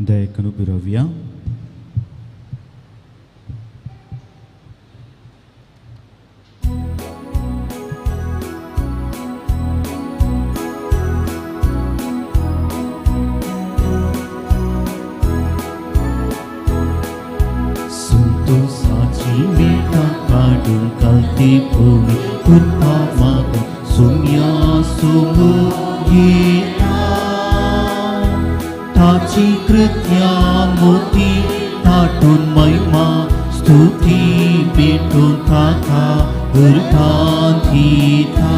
Dekanu Biravia. Saci meta kadung kalti bumi utamakan sumya sumugita taci kritya moti tatun maima stuti bitun tata bertantita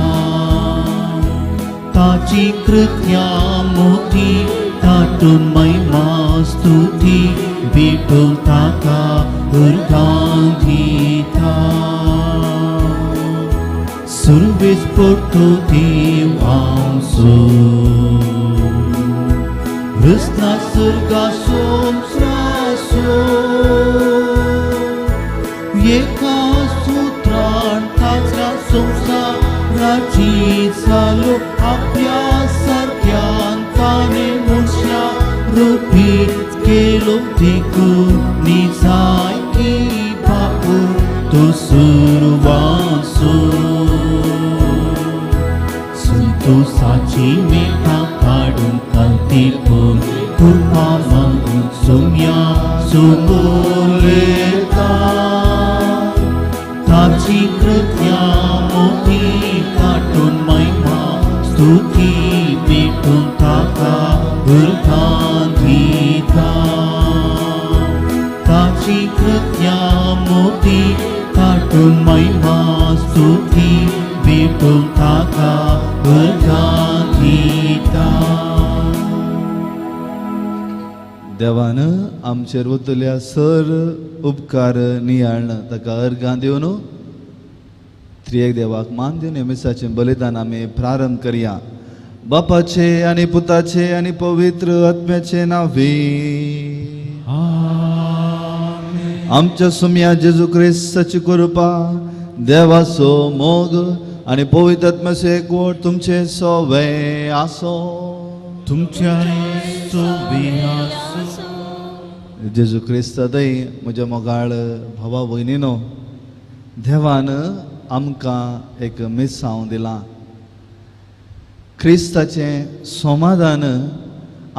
taci kritya moti tatun maima stuti bitun tata bertantita Service porto diwangso Resna surga somsraso Yeka sutran tajra somsa Rajit salo apya sarkyan Tane munsya rupi Kelo tiku nizai ki bapu To survaso Suntu saci meta kadung kalti pun Kurma mangun sumya sumuleta Taci kritya moti katun maima Stuti bitun taka bertantita Taci kritya moti katun maima Stuti bitun taka bertantita देवानं आमचेर उतल्या sir उपकार नियाळन ताका अर्गां दिवन त्रिएक देवाक मान दिवन मिसाचें बलिदान आमी प्रारंभ करया बापाचे आनी पुताचे आनी पवित्र आत्म्याचे नांवे आमच्या सुम्या जेजू क्रिस्ताची कृपा देवाचो मोग आनी पवित्र आत्म्याचो एकवट तुमचे सोवे आसो तुमच्या जेजू क्रिस्तादय म्हज्या मोगाळ भावा भयणीनो देवान आमकां एक मिसांव दिलां क्रिस्ताचें समाधान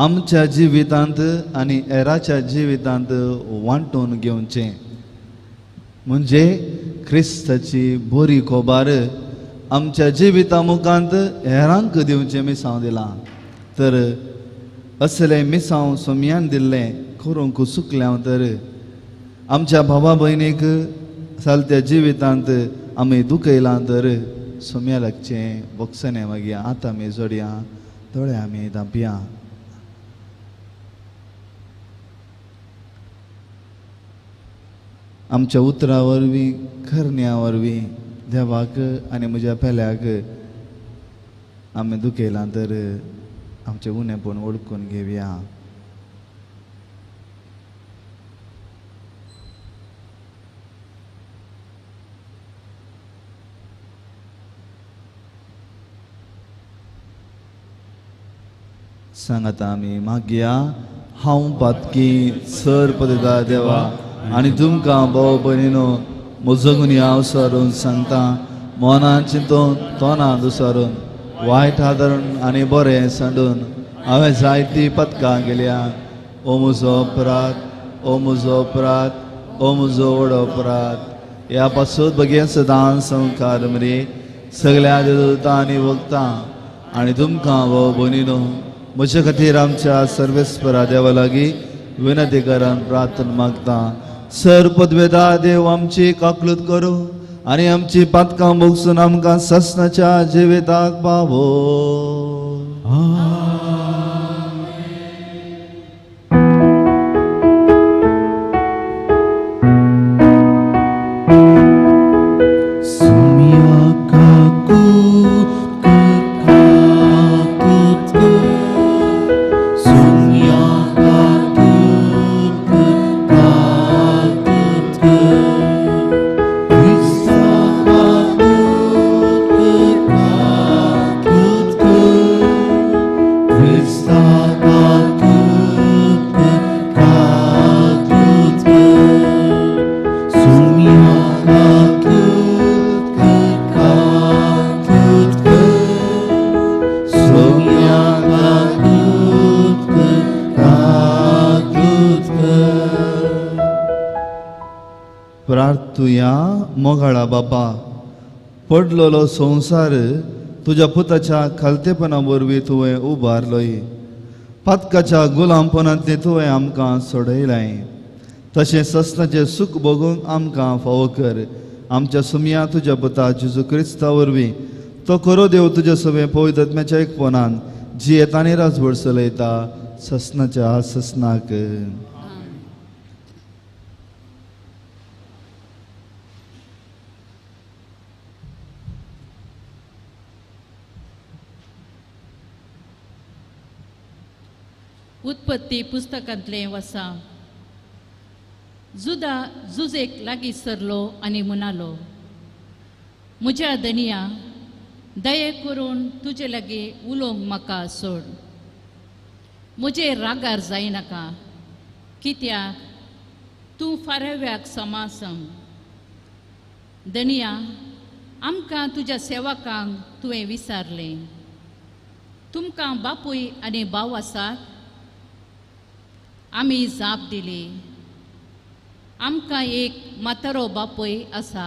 आमच्या जिवितांत आनी हेराच्या जिवितांत वांटून घेवचें म्हणजे क्रिस्ताची बरी खबर आमच्या जिविता मुखांत हेरांक दिवचें मिसांव दिलां तर असलें मिसांव सोम्यान दिल्लें करूंक चुकल्यां तर आमच्या भावा भयणीक चलत्या जिवितांत आमी दुखयलां तर सोम्या लागचें वखसणें मागया आतां आमी जोडया दोळे आमी धांपया आमच्या उतरां वरवीं करण्या वरवीं देवाक आनी म्हज्या पेल्याक आमी दुखयलां तर आमचें उणेपण ओळखून घेवया सांगाता आमी मागया हांव पातकी सर पदिता देवा आनी तुमकां भाव भयणीनो म्हजो गुन्य हांव विसरून सांगता मनान चिंतून तोंडां दुसरून वायट आदरून आनी बरें सांडून हांवें जायतीं पथकां गेल्या ओ म्हजो अपराध ओ म्हजो अपराध ओ म्हजो व्हडो अपराध ह्या पासून बगेन सदां संवकार मरे सगळ्या देवतां आनी भक्तां आनी तुमकां भाव भयणीनो म्हजे खातीर आमच्या सर्वेस्परा देवा लागीं विनंती करान प्रार्थना मागता सर पदवेदार देव आमची काकलूत करूं आनी आमची पातकां भोगसून आमकां ससनाच्या जिविताक पावो तुया मोगाळा बापा पडलोलो संवसार तुज्या पुताच्या खालतेपणा वरवीं तुवें उबारलोय पातकाच्या गुलामपणांतले तुवें आमकां सोडयलाय तशें सस्नाचें सूख भोगूंक आमकां फावो कर आमच्या सुमया तुज्या पुता जेजू क्रिस्ता वरवीं तो खरो देव तुज्या सवे पवित्र आत्म्याच्या एकपणान जी येतानी राजवड चलयता सस्नाच्या सस्नाक उत्पत्ती पुस्तकांतलें वसा जुदा जुजेक लागीं सरलो आनी म्हणालो म्हज्या धनिया दये करून तुजे लागीं उलोवंक म्हाका सोड म्हजे रागार जायनाका कित्याक तूं फारव्याक समासम धनिया आमकां तुज्या सेवकांक तुवें विसारलें तुमकां बापूय आनी भाव आसात आमी जाप दिली आमकां एक म्हातारो बापूय आसा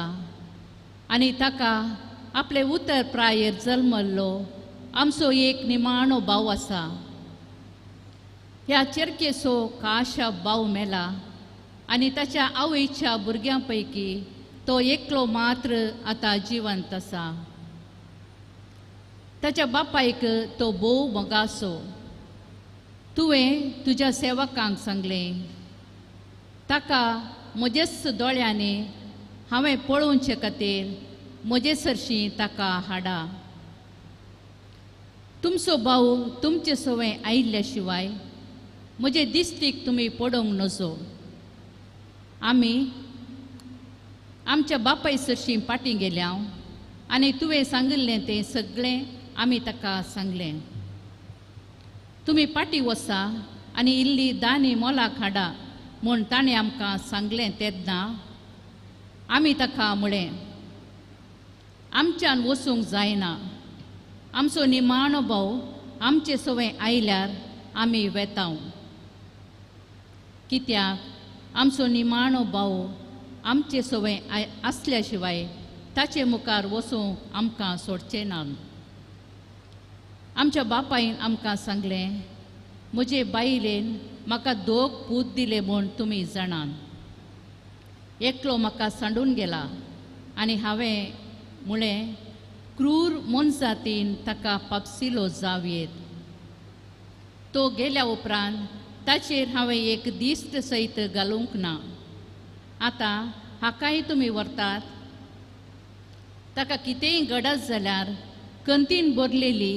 आनी ताका आपले उतर प्रायेर जल्मल्लो आमचो एक निमाणो भाव आसा ह्या चेरकेचो काशा भाव मेला आनी ताच्या आवयच्या भुरग्यां पैकी तो एकलो मात्र आतां जिवंत आसा ताच्या बापायक तो भोव मोगासो तुवें तुज्या सेवकांक सांगलें ताका म्हजेच दोळ्यांनी हांवें पळोवचे खातीर म्हजे सरशीं ताका हाडा तुमचो भाव तुमचे सवय आयिल्ल्या शिवाय म्हजे दिश्टीक तुमी पडोवंक नजो आमी आमच्या बापाय सरशीं फाटीं गेल्या आनी तुवें सांगिल्लें तें सगळें आमी ताका सांगलें तुमी फाटीं वसा आनी इल्ली दानी मोलाक हाडा म्हूण ताणें आमकां सांगलें तेन्ना आमी ताका म्हळें आमच्यान वचूंक जायना आमचो निमाणो भाव आमचे सवय आयल्यार आमी वेतांव कित्याक आमचो निमाणो भाव आमचे सवय आसल्या शिवाय ताचे मुखार वचूंक आमकां सोडचें ना आमच्या बापायन आमकां सांगलें म्हजे बायलेन म्हाका दोग पूत दिले म्हूण तुमी जाणात एकलो म्हाका सांडून गेला आनी हांवें म्हळें क्रूर मनजातीन ताका पापसिलो जावयेत तो गेल्या उपरांत ताचेर हांवें एक दिश्ट सयत घालूंक ना आतां हाकाय तुमी व्हरतात ताका कितेंय गडज जाल्यार कंतीन भरलेली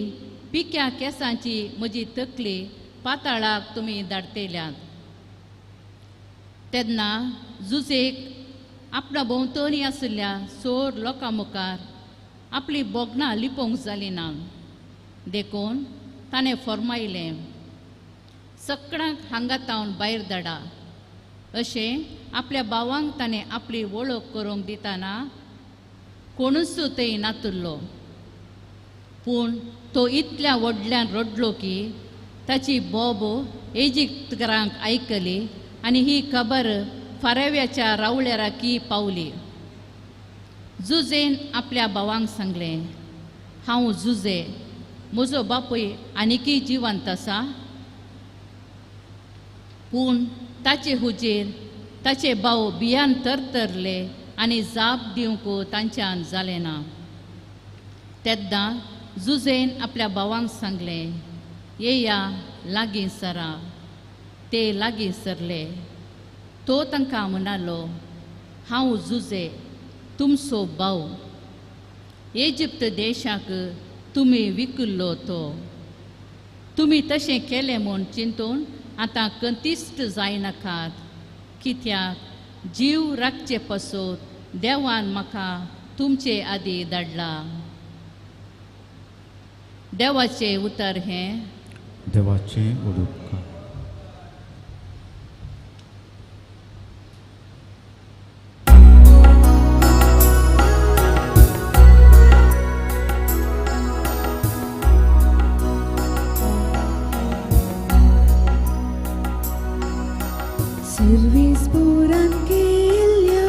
पिक्या केंसांची म्हजी तकली पाताळाक तुमी धाडटल्यात तेन्ना जुजेक आपणा भोंवतणी आशिल्ल्या सोर लोकां मुखार आपली बोगनां लिपोवंक जालीं ना देखून ताणें फर्मायलें सगळ्यांक हांगातावन भायर धाडा अशें आपल्या भावांक ताणें आपली वळख करूंक दितना कोणूच थंय नातुल्लो पूण तो इतल्या व्हडल्यान रडलो की ताची बोब इजिप्तकारांक आयकली आनी ही खबर फाराव्याच्या रावळेराकी पावली जुजेन आपल्या भावांक सांगलें हांव जुजे म्हजो बापूय आनिकी जिवंत आसा पूण ताचे हुजेर ताचे भाव भियान तरतरले आनी जाप दिवंक तांच्यान जालें ना तेन्ना जुजेन आपल्या भावांक सांगलें येया लागीं सरा ते लागीं सरले तो तांकां म्हणालो हांव जुजे तुमचो भाव इजिप्त देशाक तुमी विकल्लो तो तुमी तशें केलें म्हूण चिंतून आतां कंतिश्ट जायनाकात कित्याक जीव राखचे पासून देवान म्हाका तुमचे आदी धाडला देवाचे उतर हें देवाचें उलोवप सर्वेस पोरान केल्ल्या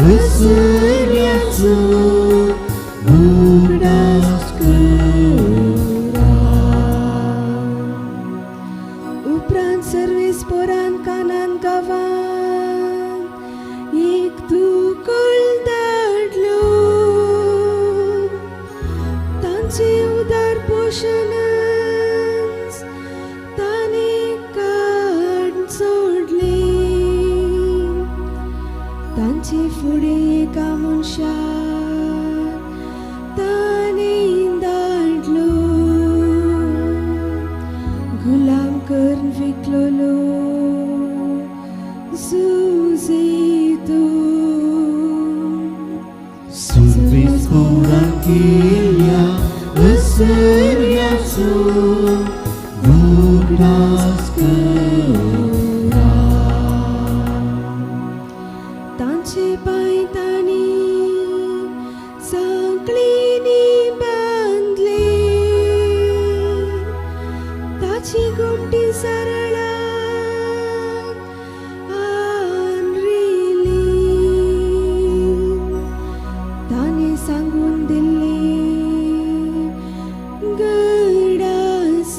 विसर्याचो उगडास करा. उपरांत सर्वेस पोरान कानान गावान एक दुकोल धाडलो. तांचे उदार पोषण ताने काड सोडले. तांचे फुडें एका मनशाक ताने धाडलो. गुलाम करून विकलोलो झुजेतो. सर्वेस पोरान केल्या विसर्याचो उगडास करा. तांचे पांय तांणी सांकळींनी बांदले. ताची गोमटी सरळाक आंद्रिली. ताणे सांगून दिल्ले गडास.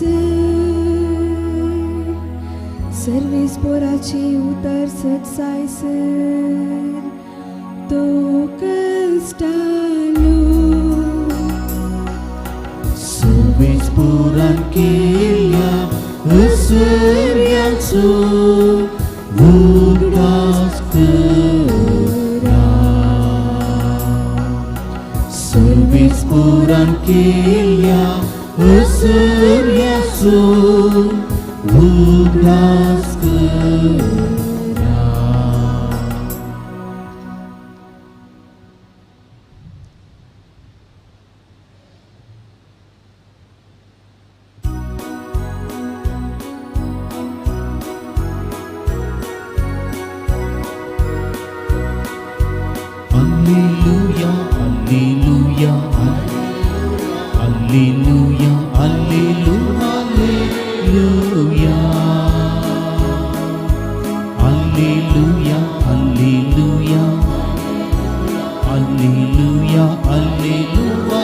सर्वेस पोराची उतर सत्सायसर तो कष्टालो. सर्वेस पोरान केल्या विसर्याचो उगडास करा. सर्वेस पोरान केल्या विसर्याचो उगडास करा. Alleluia, alleluia, alleluia, alleluia, alleluia, alleluia, alleluia, alleluia,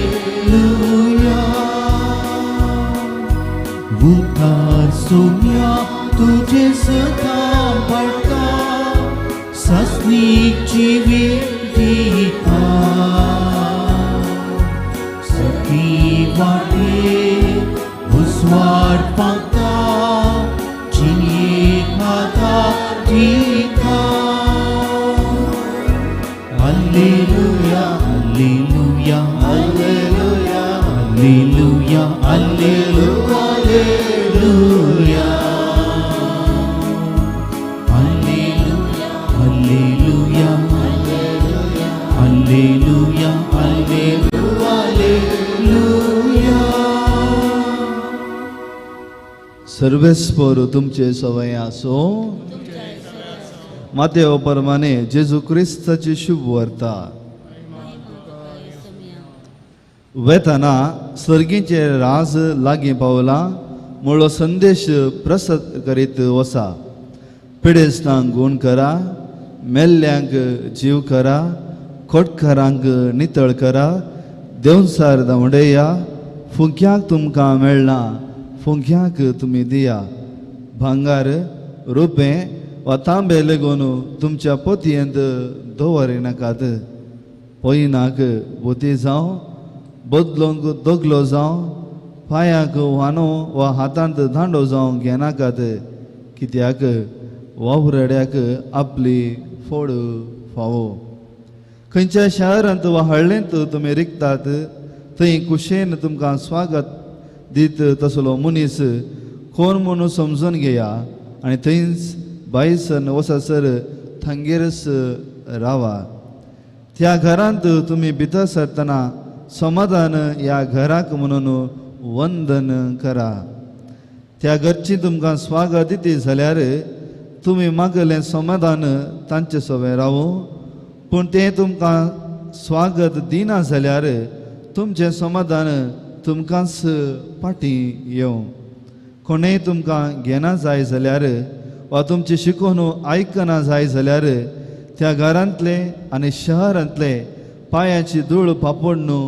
alleluia. उद्धार सोम्या तुझे सदा बढ़ता. सस्नीची विधिता सखी वाटे उस्वार पाता. चिनिये खाता टीका. Alleluia, alleluia, alleluia, alleluia, alleluia, alleluia. Alleluia, alleluia, alleluia, alleluia. Sarves पोर तुमचे सवय आसो. मातेव प्रमाणे जेजू क्रिस्ताची शुभ वार्ता. वेताना सर्गीचे राज लागीं पावला म्हणलो संदेश प्रसाद करीत वसा. पिडेस्तांक गुण करा, मेल्ल्यांक जीव करा, खोटकारांक नितळ करा, देंवसार धांवडया. फुंक्यांक तुमकां मेळना, फुंक्यांक तुमी दिया. भांगार, रुपें वा तांबे लेगून तुमच्या पोतयेंत दवरिनाकात. पयनाक बोती जावं, बदलोंक दोगलो जावं, पांयांक वानो वा हातांत दांडो जावं घेनाकात. कित्याक वावरड्याक आपली फोड फावो. खंयच्या शहरांत वा हळ्ळेंत तुमी रिकतात थंय कुशेन तुमकां स्वागत दीत तसलो मनीस कोण म्हणून समजून घेया. आनी थंयच बायसन वससर थंगेरस रावा. त्या घरांत तुमी भितर सरतना समाधान या घराक म्हणून वंदन करा. त्या घरची तुमकां स्वागत दिती जाल्यार तुमी मागलें समाधान तांचे सवय रावो. पूण तें तुमकां स्वागत दिना जाल्यार तुमचें समाधान तुमकांच फाटीं येवं. कोणेय तुमकां घेना जाय जाल्यार वा तुमचें शिकून आयकना जाय जाल्यार त्या घरांतले आनी शहरांतले पांयाची धूळ पापडनू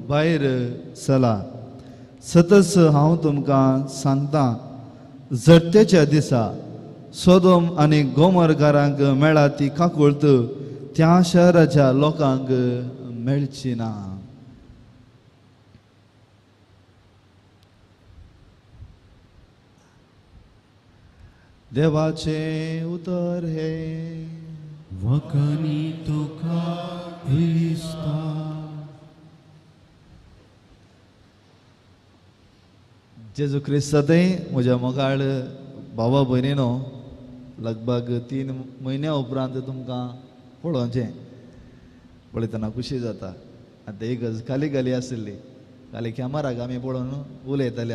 भायर चला. सतस हांव तुमकां सांगता, जट्टेच्या दिसा सोदोम आनी गोमोरकारांक मेळा ती काकुळत त्या शहराच्या लोकांक मेळची ना. देवाचे उतर हे. वखणी तुका दिसता. जेजू क्रिस्तातय म्हज्या मोगाळ भावा भयणीनो, लगभग 3 म्हयन्या उपरांत तुमकां पळोवचें पळयतना खुशी जाता. आतां एक गज खाली आसली, खाली कॅमेराक आमी पळोवन उलयताले.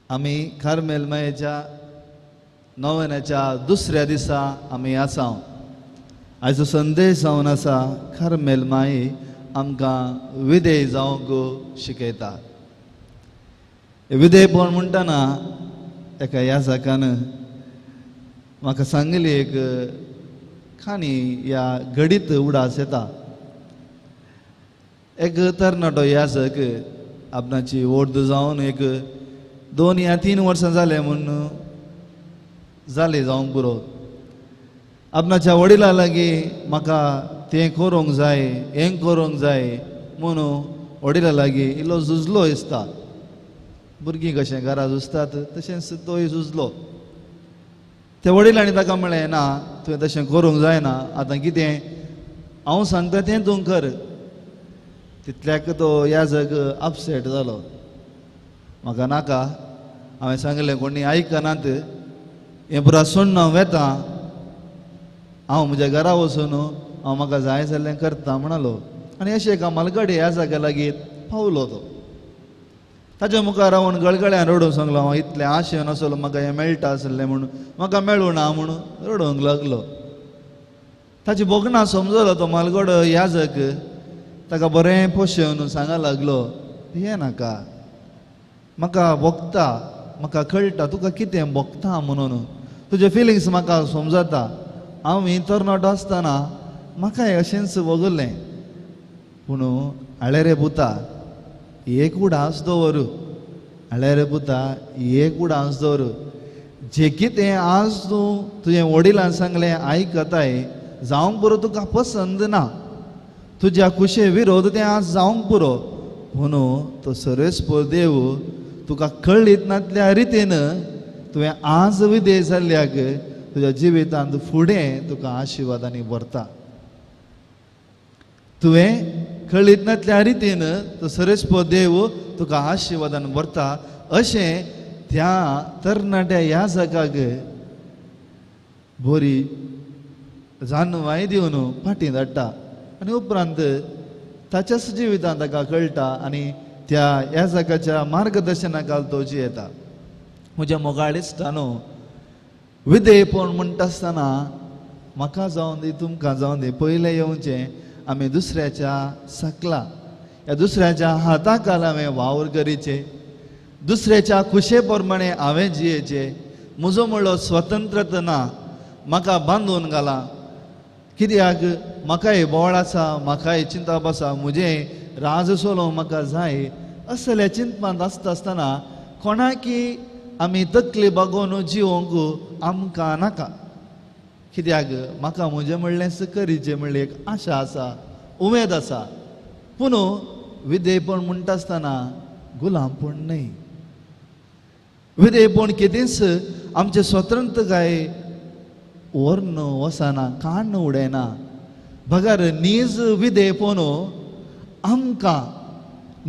आमी कार्मेल मायेच्या नोवेनाच्या दुसऱ्या दिसा आमी आसा. आयचो संदेश जावन आसा, कार्मेल माई आमकां विधेय जावंक शिकयता. विधेयपण म्हणटना एका याजकान म्हाका सांगली एक खाणी ह्या घडीत उडास येता. एक तरणाटो याजक आपणाची व्हड जावन एक 2 या 3 वर्सां जाले म्हणून जाले जावंक पुरो. आपणाच्या वडिलां लागीं म्हाका तें करूंक जाय, हें करूंक जाय म्हणून वडिलां लागीं इल्लो झुजलो दिसता. भुरगीं कशें घरा झुजतात तशेंच तोय झुजलो. त्या वडिलांनी ताका म्हळें, ना तुवें तशें करूंक जायना, आतां कितें हांव सांगता तें तूं कर. तितल्याक तो याजक अपसेट जालो. म्हाका नाका, हांवें सांगलें कोणी आयकनात, हें पुरा सोडून हांव वेता, हांव म्हज्या घरा वचून हांव म्हाका जाय जाल्लें करता म्हणलो. आनी अशें एका मालगाडी ह्या जाग्या लागीं पावलो तो. ताच्या मुखार रावन गळगळ्यान रडूंक सांगलो, हांव इतलें आशेन आसलो म्हाका हें मेळटा आसलें म्हणून, म्हाका मेळूं ना म्हणून रडोंक लागलो. ताची बोगणां समजलो तो मालगडो याजक. ताका बरें पोशेवन सांगूंक लागलो, हें नाका, म्हाका भोगता, म्हाका कळटा तुका कितें भोगता म्हणून, तुजे फिलिंग्स म्हाका समजता. हांव ही तरणाटो आसतना म्हाकाय अशेंच भोगलें, पूण हाळे रे पुता एक उडास दवर, हाळे रे पुता एक उडास दवर. जें कितें आज तूं तुजें वडिलांन सांगलें आयकताय, जावंक पुरो तुका पसंद ना, तुज्या कुशे विरोध तें आज जावंक पुरो, पूण तो सर्वेस्पर देव तुका कळितनातल्या रितीन तुवें आज विधेय जाल्ल्याक तुज्या जिवितांत फुडें तुका आशिर्वादांनी भरता. तुवें कळितनातल्या रितीन तो सर्वेस्पर देव तुका आशिर्वादान भरता. अशें त्या तरणाट्या ह्या जागाक बरी जाणवाय दिवन फाटीं धाडटा. आनी उपरांत ताच्याच जिवितांत ताका कळटा आनी त्या ह्या जागाच्या मार्गदर्शना तो जियेता. म्हज्या मोगाळीस्तानो, विधेयपण म्हणटा आसतना म्हाका जावं दी, तुमकां जावं दी, पयलें येवचें आमी दुसऱ्याच्या सकला, ह्या दुसऱ्याच्या हाता खाल हांवें वावर करीचे, दुसऱ्याच्या खुशे प्रमाणे हांवें जियेचें. म्हजो म्हणलो स्वतंत्रता ना, म्हाका बांदून घाला. कित्याक म्हाकाय बोवाळ आसा, म्हाकाय चिंताप आसा, म्हजें राज चलोवंक म्हाका जाय. असल्या चिंतपांत आसता आसतना कोणाकी आमी तकली बागोवन जिवोवंक आमकां नाका. कित्याक म्हाका म्हजें म्हणलें करीचें म्हणलें एक आशा आसा, उमेद आसा. पूण विधेयपण म्हणटा आसतना गुलामपण न्हय. विधेयपण कितेंच आमचें स्वतंत्रताय व्हरून वचना, काण उडयना. भगार नीज विधेयपण आमकां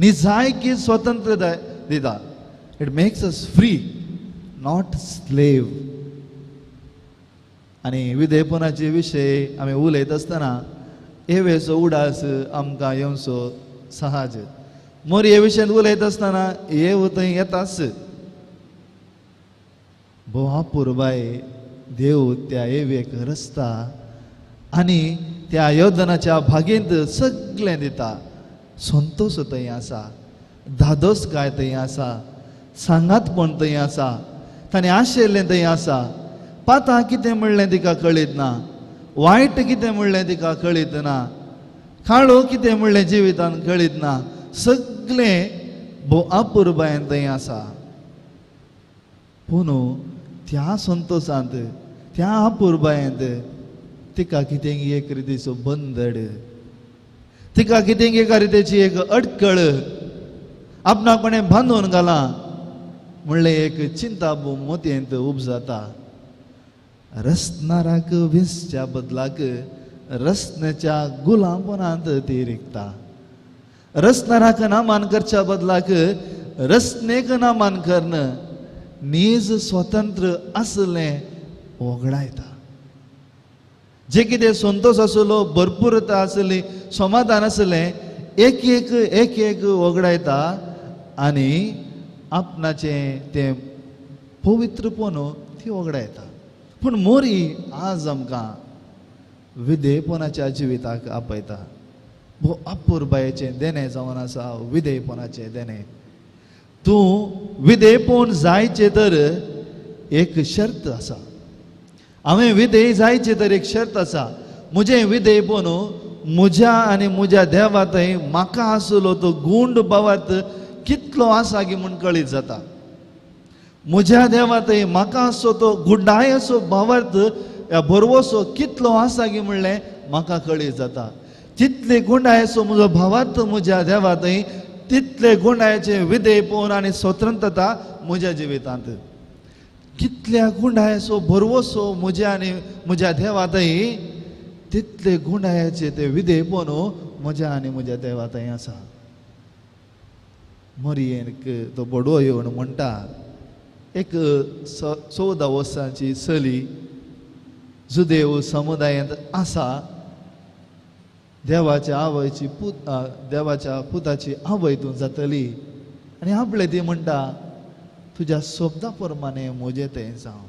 निजायकी स्वतंत्रताय दिता. It makes us free, not slave. आनी विधेयपणाचे विशय आमी उलयत आसतना हेवेचो उडास आमकां येवचो सहज. मोरये विशयान उलयत आसतना हे थंय येताच. बोवा पुरबाय देव त्या हेवेक रचता आनी त्या योधनाच्या भागेंत सगळें दिता. संतोश थंय आसा, धादोसकाय थंय आसा, सांगातपण थंय आसा, ताणें आशिल्लें थंय आसा, पातां कितें म्हणलें तिका कळीत ना, वायट कितें म्हणलें तिका कळीत ना, काळो कितें म्हणलें जिवितान कळीत ना, सगळें भोव अपुर्बायेन थंय आसा. पूण त्या संतोशांत, त्या अपुर्बायेंत तिका कितें एक रितीचो बंदड, तिका कितें एका रितीची एक अडकळ आपणाक कोणें बांदून घाला म्हणलें एक चिंता मोतयेंत उब जाता. रसनाराक विसच्या बदलाक रसनेच्या गुलामपणांत ती रिगता. रसनाराक नामान करच्या बदलाक रसनेक नामान करन नीज स्वतंत्र असलें वगडायता. जे कितें संतोष आसलो, भरपूरता आसली, समाधान आसलें, एक एक वगडायता आनी आपणाचें तें पवित्रपण ती वगडायता. पूण मोरी आज आमकां विधेयपणाच्या जिविताक आपयता. भोव अपुर्बायेचें देणें जावन आसा विधेयपणाचें देणें. तूं विधेयपण जायचें तर एक शर्त आसा. हांवें विधेय जायचें तर एक शर्त आसा. म्हजें विधेयपण म्हज्या आनी म्हज्या देवा थंय म्हाका आसलो तो गूंड भावार्थ कितलो आसा गी म्हूण कळीत जाता. म्हज्या देवा थंय म्हाका आसो तो गुड्डायेचो भावार्थ बरवोसो कितलो आसा गी म्हणलें म्हाका कळीत जाता. जितले गुंडायेचो म्हजो भावार्थ म्हज्या देवा थंय तितले गुंडायेचें विधेयपण आनी स्वतंत्रता म्हज्या जिवितांत. कितल्या गुंडायेचो भरवोसो म्हज्या आनी म्हज्या देवा थंय तितले गुंडायेचें तें विधेयपण म्हज्या आनी म्हज्या देवा थंय आसा. मरयेक तो बडवो येवन म्हणटा, एक 14 वर्सांची चली जुदेव समुदायांत आसा. देवाच्या आवयची देवाच्या पुताची आवय तूं जातली आनी आपले ती म्हणटा, तुज्या शब्दा प्रमाणे म्हजें तें जावं,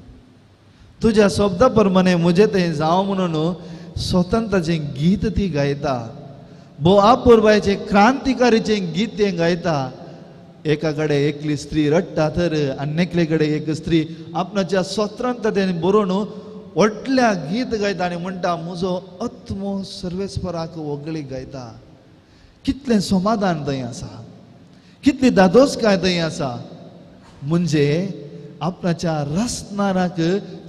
तुज्या शब्दा प्रमाणे म्हजें तें जावं म्हणून स्वतंत्राचें गीत ती गायता. भोव अपुर्बायेचें क्रांतिकारीचें गीत तें गायता. एका कडेन एकली स्त्री रडटा तर आनी एकले कडेन एक स्त्री आपणाच्या स्वतंत्रतेन बरोवन व्हडल्या गीत गायता आनी म्हणटा, म्हजो आत्मो सर्वेस्पराक वगळी गायता. कितलें समाधान थंय आसा, कितली दादोसकाय थंय आसा. म्हणजे आपणाच्या रसनाराक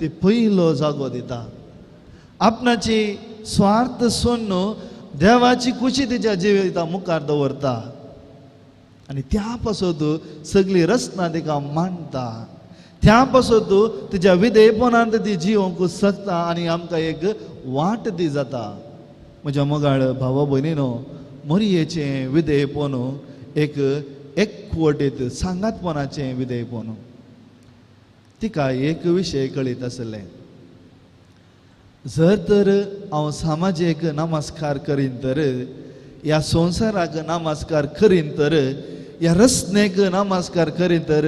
ती पयलो जागो दिता. आपणाची स्वार्थ सोडून देवाची खुशी तिच्या जिविता मुखार दवरता आनी त्या पासून सगळी रसना तिका मांडटा. त्या पासून तिच्या विधेयपणांत ती जिवंक शकता आनी आमकां एक वाट दी जाता. म्हज्या मोगाळ भावा भयणीनो, मरयेचें विधेयपण एक एकवटीत सांगातपणाचें विधेयपण. तिका एक विशय कळीत आसलें, जर तर हांव सामाजीक नमस्कार करीन तर, ह्या संवसाराक नमस्कार करीन तर, ह्या रसनेक नमस्कार करीन तर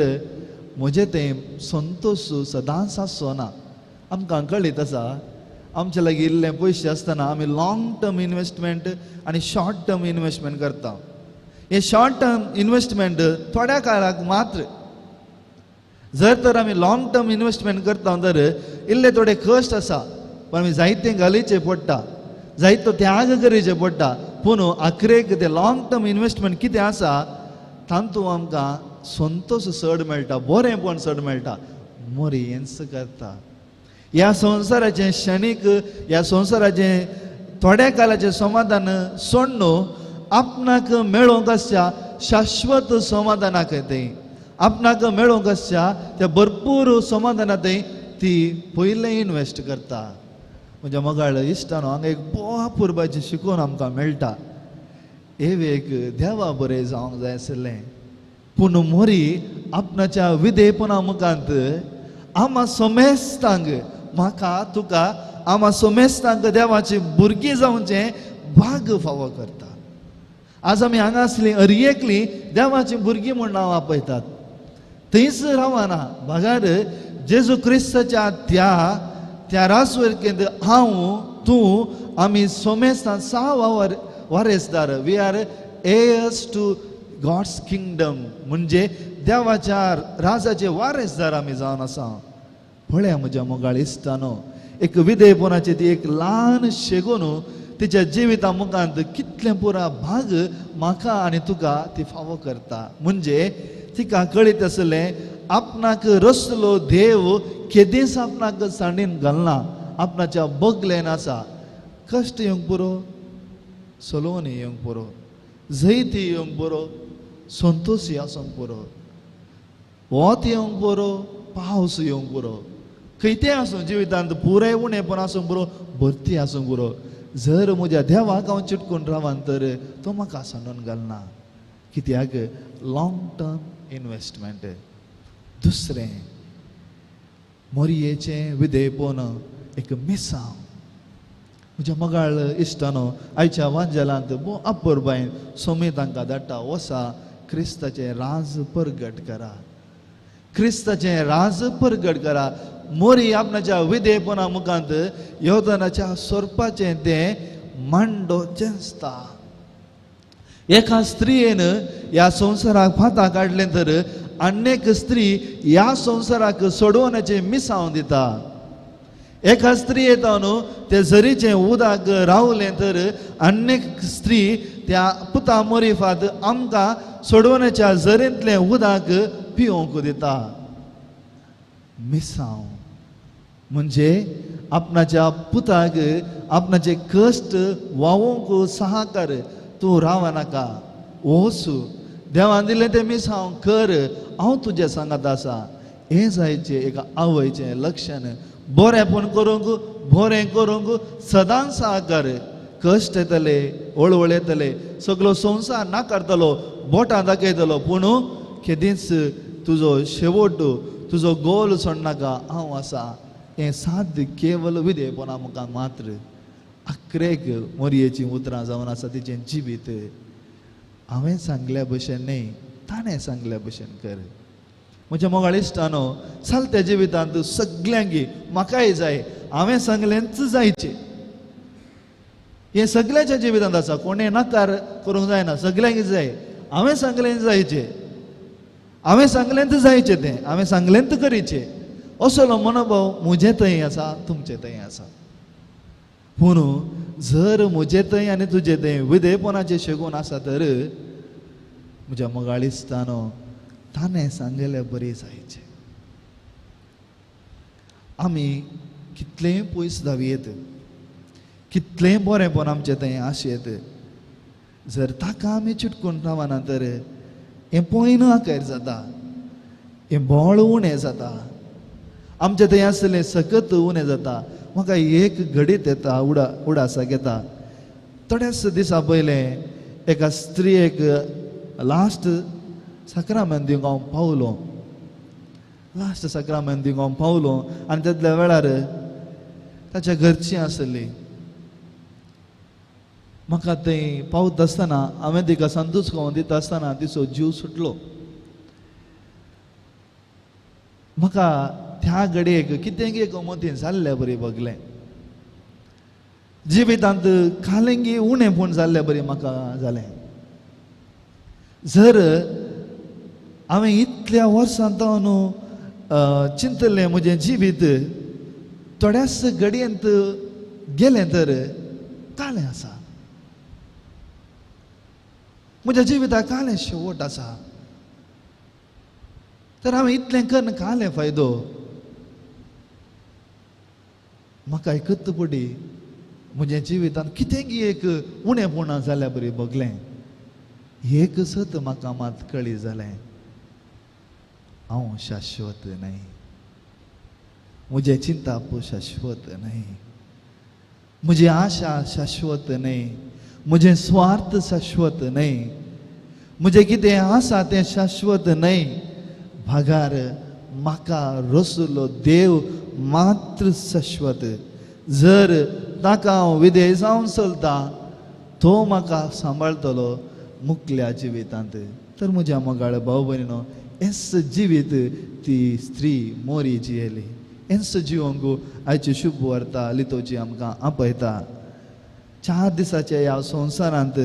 म्हजें तें संतोश सदांच आसचो ना. आमकां कळीत आसा, आमचे लागीं इल्ले पयशे आसतना आमी लाँग टर्म इन्वेस्टमेंट आनी शॉर्ट टर्म इन्वेस्टमेंट करता. हे शॉर्ट टर्म इन्वेस्टमेंट थोड्या काळाक मात्र. जर तर आमी लाँग टर्म इन्वेस्टमेंट करता तर इल्ले थोडे कश्ट आसा, पण आमी जायतें घालीचें पडटा, जायतो त्याग करचें पडटा. पूण आखरेक तें लाँग टर्म इन्वेस्टमेंट कितें आसा तातूंत आमकां संतोश चड मेळटा, बरेंपण चड मेळटा. मरयेंच करता. ह्या संवसाराचें क्षणीक, ह्या संवसाराचें थोड्या काळाचें समाधान सोडून आपणाक मेळोवंक आसच्या शाश्वत समाधानाक थंय, आपणाक मेळोवंक आसच्या त्या भरपूर समाधानांत ती पयलें इन्वेस्ट करता. म्हज्या मोगाळ इश्टानो, हांगा एक बोवा पुरबाचें शिकून आमकां मेळटा. एक देवा बरें जावंक जाय आसलें, पूण मोरी आपणाच्या विधेयपणा मुखांत आमा सोमेस्तांक, म्हाका तुका आमा सोमेस्तांक देवाची भुरगीं जावचें भाग फावो करता. आज आमी हांगा आसलीं अरियेकलीं देवाची भुरगीं म्हूण नांव आपयतात. थंयच रावना, भागार जेजू क्रिस्ताच्या त्या रासवरकेंत हांव तूं आमी सोमेस्तां 6 वारेसदार. We are heirs to God's kingdom, म्हणजे देवाच्या राजाचे वारेसदार आमी जावन आसा. पळया म्हज्या मोगाळ इश्टानो, एक विधेयपणाची ती एक ल्हान शेगून तिच्या जिविता मुखांत कितले पुरा भाग म्हाका आनी तुका ती फावो करता. म्हणजे तिका कळीत आसलें आपणाक रचलो देव केदीस आपणाक सांडीन घालना, आपणाच्या बगलेन आसा. कश्ट येवंक पुरो, सलोनी येवंक पुरो, जैती येवंक पुरो, संतोशी आसूंक पुरो, वत येवंक पुरो, पावस येवंक पुरो, खंयतेय आसूं जिवितांत पुराय उणेपण आसूंक पुरो, भरती आसूंक पुरो, जर म्हज्या देवाक हांव चिटकून रावान तर तो म्हाका सांडून घालना. कित्याक लॉंग टर्म इन्वेस्टमेंट. दुसरें मोरयेचें विधेयपण एक मिसांव. म्हज्या मोगाळ इश्टानो, आयच्या वांजेलांत भोव अपुरबायन सोमी तांकां धाडटा, वसा क्रिस्ताचें राज परगट करा, क्रिस्ताचें राज परगट करा. मोरी आपणाच्या विधेयपणा मुखांत योधनाच्या स्वरूपाचें तें मांडोचें आसता. एका स्त्रीयेन ह्या संवसाराक फातां काडलें तर अनेक स्त्री ह्या संवसाराक सोडोवनाचें मिसांव दिता. एका स्त्री येता न्हू ते झरीचें उदक रावलें तर अनेक स्त्री त्या पुता मोरी फात आमकां सोडोवनाच्या झरींतलें उदक पिवंक दिता. मिसांव म्हणजे आपणाच्या पुताक आपणाचे कश्ट वावोवंक सहकार तूं रावनाका नाका. वचू देवान दिलें तें मिसांव कर, हांव तुज्या सांगात आसा. हें जायचें एका आवयचें लक्षण. बरेंपण करूंक, बरें करूंक सदांच सहकार. कश्ट येतले, हळहळ येतले, सगळो संवसार नाकारतलो, बोटां दाखयतलो, पूण केदींच तुजो शेवट, तुजो गोल सोडनाका, हांव आसा. हें साद्य केवल विधेयपणा मुखार मात्र. अकरेक मोरयेचीं उतरां जावन आसा तिचें जिवीत. हांवें सांगल्या भशेन न्ही, ताणें सांगल्या भशेन कर. म्हज्या मोगाळ इश्टानो, चलत्या जिवितांत सगल्यांक म्हाकाय जाय, हांवें सांगलेंच जायचें. हें सगल्याच्या जिवितांत आसा, कोणें नाकार करूंक जायना, सगल्यांक जाय. हांवें सांगलें जायचें, हांवें सांगलेंच जायचें, तें हांवें सांगलेंच करीचें, असलो मनोभाव म्हजे थंय आसा, तुमचे थंय आसा. पूण जर म्हजे थंय आनी तुजे थंय विधेयपणाचें शेगून आसा तर म्हज्या मोगाळ इश्टानो, ताणें सांगलें बरें जायचें. आमी कितलेंय पयस धांवयेत, कितलेंय बरेंपण आमचें थंय आशेत, जर ताका आमी चिटकून रावना तर हें पयन आकार जाता, हें बोळ उणें जाता, आमचें थंय आसलें सकत उणें जाता. म्हाका एक घडीत येता, उडासाक येता. थोड्याच दिसा पयलें एका स्त्रियेक लास्ट सक्रामेंत दिवंक हांव पावलो. लास्ट सक्रामेंत दिवंक हांव पावलो आनी तितल्या वेळार ताच्या घरचीं आसलीं. म्हाका थंय पावता आसतना हांवें तिका संतोश खावून दिता आसतना तिचो जीव सुटलो. म्हाका त्या घडयेक कितें एक मतीन जाल्लें बरें बगलें. जिवितांत कालिंगी उणेंपण जाल्लें बरें म्हाका जालें. जर हांवें इतल्या वर्सां न्हू चिंतलें म्हजें जिवीत थोड्याच घडयेंत गेलें तर कालें आसा. म्हज्या जिविताक कालें शेवट आसा. तर हांवें इतलें करून कालें फायदो. म्हाका एकच पडी म्हज्या जिवितांत कितेंय एक उणेंपणां जाल्या बरें बगलें. एक सत म्हाका मात कळी जालें, हांव शाश्वत न्हय, म्हजे चिंताप शाश्वत न्हय, म्हजी आशा शाश्वत न्हय, म्हजें स्वार्थ शाश्वत न्हय, म्हजें कितें आसा तें शाश्वत न्हय. भागार म्हाका रचलो देव मात्र शाश्वत. जर ताका हांव विधेय जावन चलता तो म्हाका सांबाळटलो मुखल्या जिवितांत. तर म्हज्या मोगाळ भाव भयणीनो, हेंच जिवीत ती स्त्री मोरी जियेली. हेंच जिवंक आयची शुभ वार्ता लितोची आमकां आपयता. 4 दिसाच्या ह्या संवसारांत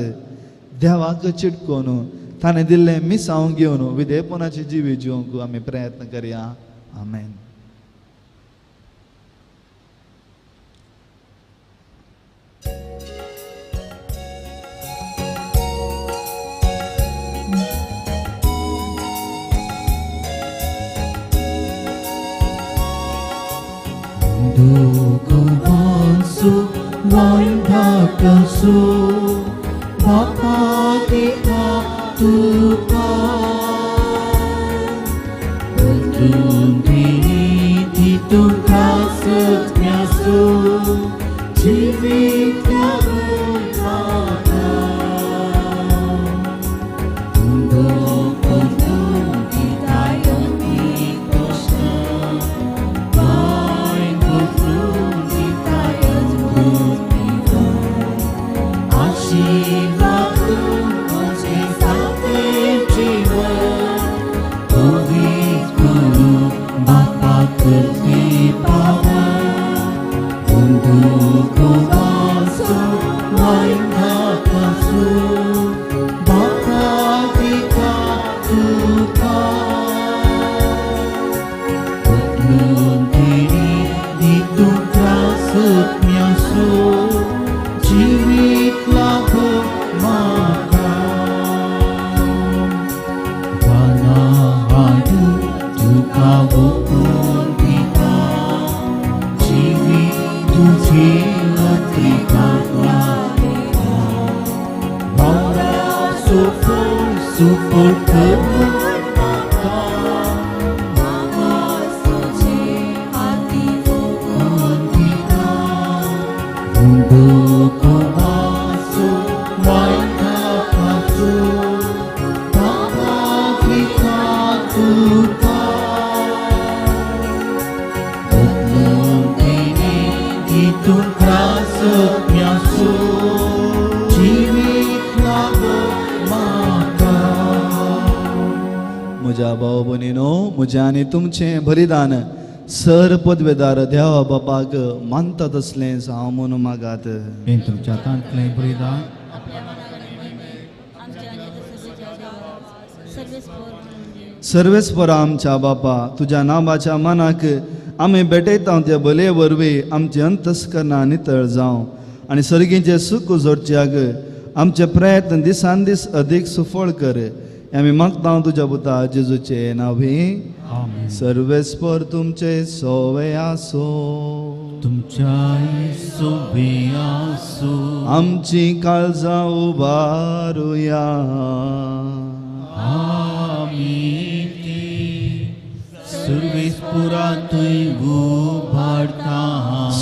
देवाक चिटकोवन ताणें दिल्लें मिसांव घेवन विधेयपणाची जिवी जिवंक आमी प्रयत्न करया. आमेन. 두고원수 원다가수 바파디가 두파 은둔비니 뒤뚱가스냐수 지윗가을 받아 운동운동 기다연이 것은 म्हज्या भाव भयणीनो, म्हजें आनी तुमचें बलिदान सर पदवेदार देवा बापाक मानता तसलें हांव म्हणून मागात. हें तुमच्या तांतलें बलिदान सर्वेस्परा आमच्या बापा, तुज्या नांवाच्या मानाक आमी भेटयता त्या बले वरवीं आमची अंतस्करणां नितळ जावं आनी सर्गीचें सुख जोडच्याक आमचे प्रयत्न दिसान दीस अदीक सुफळ कर. आमी मागता तुज्या पुता जेजूचे नांवी. आमेन. सर्वेस्पर तुमचे सोवे आसो. तुमच्या सोबे आसो. आमची काळजां उबारुया. आमी ते सर्वेस्पुरा तुय उबारता.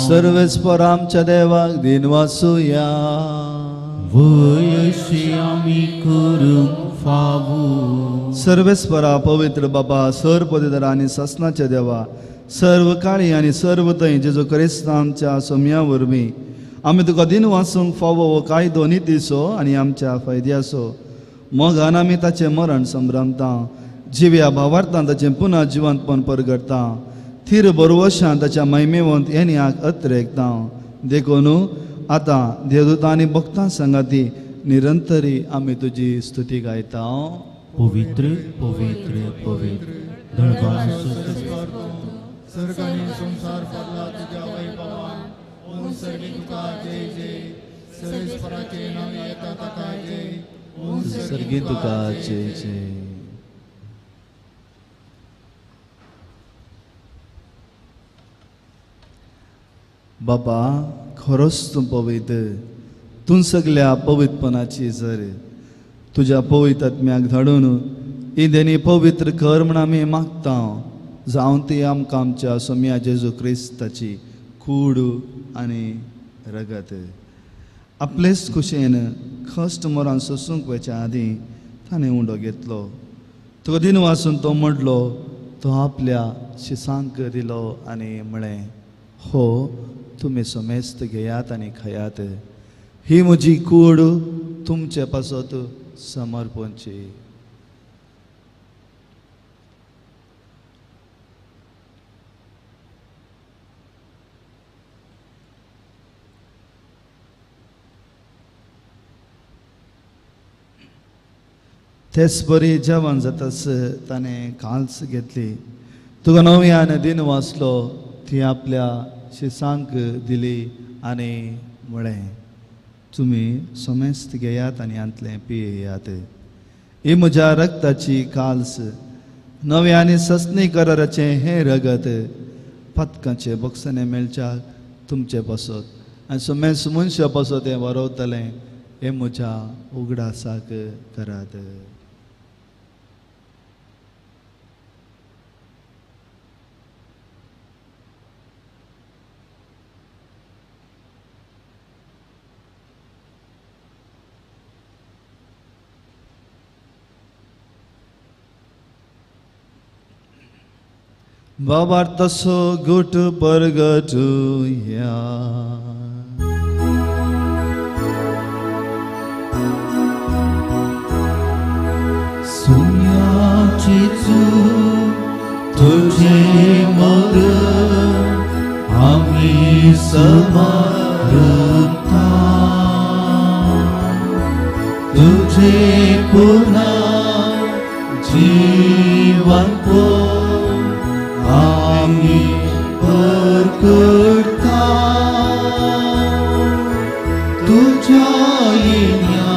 सर्वेस्पर आमच्या देवाक दिन वासुया. वयशे आमी करूंक फावो. सर्वेस्परा पवित्र बाबा, सर पदवीधर आनी ससनाचे देवा, सर्व काळी आनी सर्व थंय जेजू क्रिस्त आमच्या सोम्या वरवीं आमी तुका दिन वाचूंक फावो हो कायदो नितीसो आनी आमच्या फायद्याचो. मोगान आमी ताचें मरण संभ्रमता, जिव्या भावार्थान ताचें पुना जिवंतपण परगडटा, थीर बरवशान ताच्या महिमेवंत येण्याक अत्रेकता. देखून आतां देवदूतां आनी भक्तां संगाती निरंतरी आमी तुजी स्तुती गायता. पवित्र पवित्र पवित्र धडवान सर्ग आणि संसार पडला तुझ्या वैभवान. ओम सर्गी तुका जय जय. सर्वेश्वराचे नाव येता ताका जय. ओम सर्गी तुका जय जय. बापा, खरोच तूं पवित्र. तूं सगळ्या पवित्रपणाची जर तुज्या पवित्र आत्म्याक धाडून इंदेनी पवित्र कर म्हण आमी मागता. जावं ती आमकां आमच्या सोम्या जेजू क्रिस्ताची कूड आनी रगत. आपलेच खुशेन कश्ट मरण सोसूंक वच्या आदीं ताणें उंडो घेतलो. तुका दिन वाचून तो म्हणलो, तो आपल्या शिसांक दिलो आनी म्हळें, हो तुमी सोमेस्त घेयात आनी खायात. ही म्हजी कूड तुमचे पासत समर्पणची. तेच बरी जेवण जातास ताणें काल्स घेतली. तुका नव्यान दिन वाचलो, ती आपल्या शिसांक दिली आनी म्हळें, तुमी सोमेस्त घेयात आनी आंतलें पियेयात. ही म्हज्या रक्ताची काल्स, नव्या आनी ससनी कराराचें हें रगत पथकाचे बक्षणे मेळच्याक तुमचे बसत आनी सुमेस मनशां बसत हें वरवतलें हें म्हज्या उगडासाक करात. बाबार तसो गुट परगटुया. सुन्याची चूक तुझे मग आम्ही समर्था तुझे पुन्हा जीवन आम्ही परकर्ता तुझ्या येण्या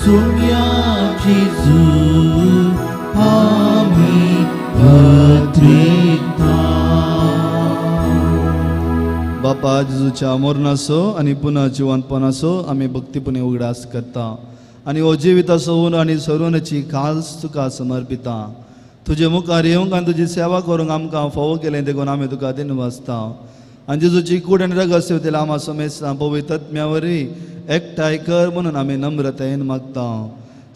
सुन्याची चूक आम्ही पत्रिता. बापा जेजूच्या मरणाचो आनी पुन्हा जिवंतपणाचो आमी भक्तीपणे उगडास करता आनी हो जिविताचो उण आनी सरुनाची काल्स तुका समर्पिता. तुजे मुखार येवंक आनी तुजी सेवा करूंक आमकां फावो केलें देखून आमी तुका दिनवासता आनी जेजूची कूड आनी रगत सेवतेला आमा समेस्ता पवित्र आत्म्या वरवीं एकठांय कर म्हणून आमी नम्रतायेन मागता.